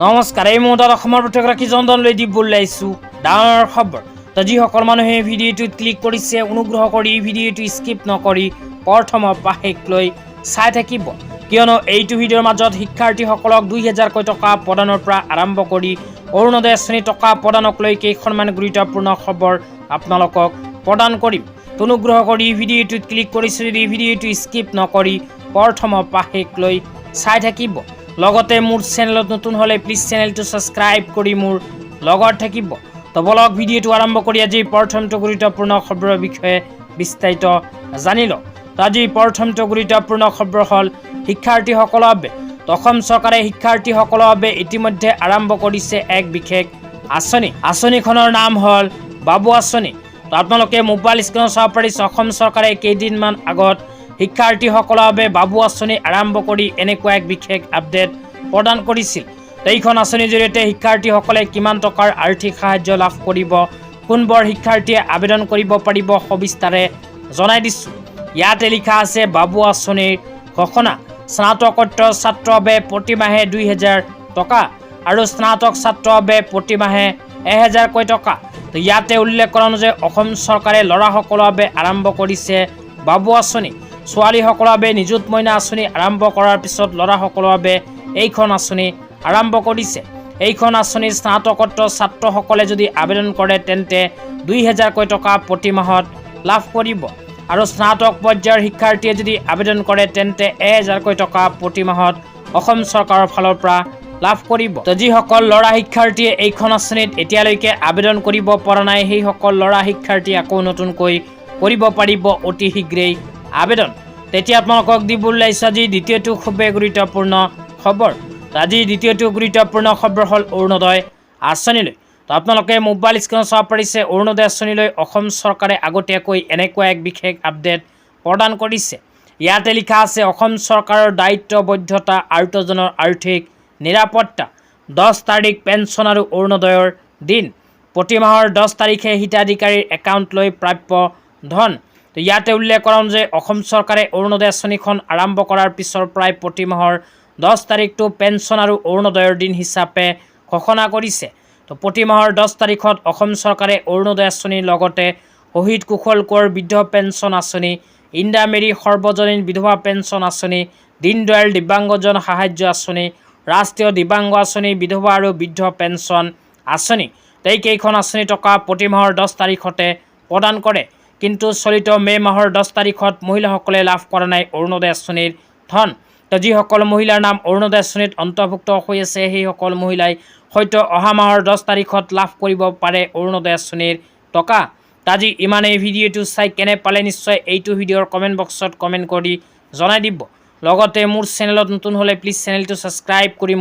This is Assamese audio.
নমস্কাৰ, এই মুহূৰ্তত অসমৰ প্ৰতিগৰাকী জনলৈ দিবলৈ আহিছোঁ ডাঙৰ খবৰ। তো যিসকল মানুহে ভিডিঅ'টোত ক্লিক কৰিছে অনুগ্ৰহ কৰি ভিডিঅ'টো স্কিপ নকৰি প্ৰথমৰ পৰা শেষলৈ চাই থাকিব, কিয়নো এইটো ভিডিঅ'ৰ মাজত শিক্ষাৰ্থীসকলক 2000কৈ টকা প্ৰদানৰ পৰা আৰম্ভ কৰি অৰুণোদয় আঁচনি টকা প্ৰদানক লৈ কেইখনমান গুৰুত্বপূৰ্ণ খবৰ আপোনালোকক প্ৰদান কৰিম। অনুগ্ৰহ কৰি ভিডিঅ'টোত ক্লিক কৰিছে যদি ভিডিঅ'টো স্কিপ নকৰি প্ৰথমৰ পৰা শেষলৈ চাই থাকিব। লগতে মোৰ চেনেলত নতুন হলে প্লিজ চেনেলটো সাবস্ক্ৰাইব কৰি মোৰ লগত থাকিব। তো বলক ভিডিঅ'টো আৰম্ভ কৰি আজি প্ৰথমটো গুৰুত্বপূৰ্ণ খবৰৰ বিষয়ে বিস্তাৰিত জানি লওঁ। আজি প্ৰথমটো গুৰুত্বপূৰ্ণ খবৰ হ'ল শিক্ষাৰ্থীসকলৰ বাবে। অসম চৰকাৰে শিক্ষাৰ্থীসকলৰ বাবে ইতিমধ্যে আৰম্ভ কৰিছে এক বিশেষ আঁচনি। আঁচনিখনৰ নাম হ'ল বাবু আঁচনি। তো আপোনালোকে মোবাইল স্ক্ৰীনত চাব পাৰিছে, অসম চৰকাৰে কেইদিনমান আগত শিক্ষাৰ্থীসকলৰ বাবে বাবু আঁচনি আৰম্ভ কৰি এনেকুৱা এক বিশেষ আপডেট প্ৰদান কৰিছিল। এইখন আঁচনিৰ জৰিয়তে শিক্ষাৰ্থীসকলে কিমান টকাৰ আৰ্থিক সাহায্য লাভ কৰিব, কোনবোৰ শিক্ষাৰ্থীয়ে আবেদন কৰিব পাৰিব সবিস্তাৰে জনাই দিছোঁ। ইয়াতে লিখা আছে বাবু আঁচনিৰ ঘোষণা। স্নাতকোত্তৰ ছাত্ৰৰ বাবে প্ৰতিমাহে 2000 টকা আৰু স্নাতক ছাত্ৰৰ বাবে প্ৰতিমাহে 1000কৈ টকা। তো ইয়াতে উল্লেখ কৰা অনুযায়ী অসম চৰকাৰে ল'ৰাসকলৰ বাবে আৰম্ভ কৰিছে বাবু আঁচনি। ছোৱালীসকলৰ বাবে নিযুত মইনা আঁচনি আৰম্ভ কৰাৰ পিছত ল'ৰাসকলৰ বাবে এইখন আঁচনি আৰম্ভ কৰিছে। এইখন আঁচনিৰ স্নাতকোত্তৰ ছাত্ৰসকলে যদি আবেদন কৰে তেন্তে 2000কৈ টকা প্ৰতি মাহত লাভ কৰিব, আৰু স্নাতক পৰ্যায়ৰ শিক্ষাৰ্থীয়ে যদি আবেদন কৰে তেন্তে 1000কৈ টকা প্ৰতি মাহত অসম চৰকাৰৰ ফালৰ পৰা লাভ কৰিব। তো যিসকল ল'ৰা শিক্ষাৰ্থীয়ে এইখন আঁচনিত এতিয়ালৈকে আবেদন কৰিব পৰা নাই, সেইসকল ল'ৰা শিক্ষাৰ্থীয়ে আকৌ নতুনকৈ কৰিব পাৰিব অতি শীঘ্ৰেই আবেদন। তেতিয়া আপোনালোকক দিবলৈ আহিছোঁ আজি দ্বিতীয়টো খুবেই গুৰুত্বপূৰ্ণ খবৰ। আজি দ্বিতীয়টো গুৰুত্বপূৰ্ণ খবৰ হ'ল অৰুণোদয় আঁচনিলৈ। তো আপোনালোকে মোবাইল স্ক্ৰীনত চাব পাৰিছে, অৰুণোদয় আঁচনিলৈ অসম চৰকাৰে আগতীয়াকৈ এনেকুৱা এক বিশেষ আপডেট প্ৰদান কৰিছে। ইয়াতে লিখা আছে অসম চৰকাৰৰ দায়িত্ববদ্ধতা আৰ্তজনৰ আৰ্থিক নিৰাপত্তা। 10 তাৰিখ পেঞ্চন আৰু অৰুণোদয়ৰ দিন। প্ৰতি মাহৰ 10 তাৰিখে হিতাধিকাৰীৰ একাউণ্টলৈ প্ৰাপ্য ধন। তো ইয়াতে উল্লেখ কৰা অনুযায়ী অসম চৰকাৰে অৰুণোদয় আঁচনিখন আৰম্ভ কৰাৰ পিছৰ প্ৰায় প্ৰতি মাহৰ 10 তাৰিখটো পেঞ্চন আৰু অৰুণোদয়ৰ দিন হিচাপে ঘোষণা কৰিছে। তো প্ৰতি মাহৰ 10 তাৰিখত অসম চৰকাৰে অৰুণোদয় আঁচনিৰ লগতে শহীদ কুশল কোঁৱৰ বৃদ্ধ পেঞ্চন আঁচনি, ইন্দিৰা সৰ্বজনীন বিধৱা পেঞ্চন আঁচনি, দীনদয়াল দিব্যাংগজন সাহায্য আঁচনি, ৰাষ্ট্ৰীয় দিব্যাংগ আঁচনি, বিধৱা আৰু বৃদ্ধ পেঞ্চন আঁচনি, এইকেইখন আঁচনি টকা প্ৰতি মাহৰ 10 তাৰিখতে প্ৰদান কৰে। কিন্তু চলিত মে' মাহৰ 10 তাৰিখত মহিলাসকলে লাভ কৰা নাই অৰুণোদয় আঁচনিৰ ধন। তো যিসকল মহিলাৰ নাম অৰুণোদয় আঁচনিত অন্তৰ্ভুক্ত হৈ আছে সেইসকল মহিলাই হয়তো অহা মাহৰ 10 তাৰিখত লাভ কৰিব পাৰে অৰুণোদয় আঁচনিৰ টকা। আজি ইমানেই। ভিডিঅ'টো চাই কেনে পালে নিশ্চয় এইটো ভিডিঅ'ৰ কমেণ্ট বক্সত কমেণ্ট কৰি জনাই দিব। লগতে মোৰ চেনেলত নতুন হ'লে প্লিজ চেনেলটো ছাবস্ক্ৰাইব কৰি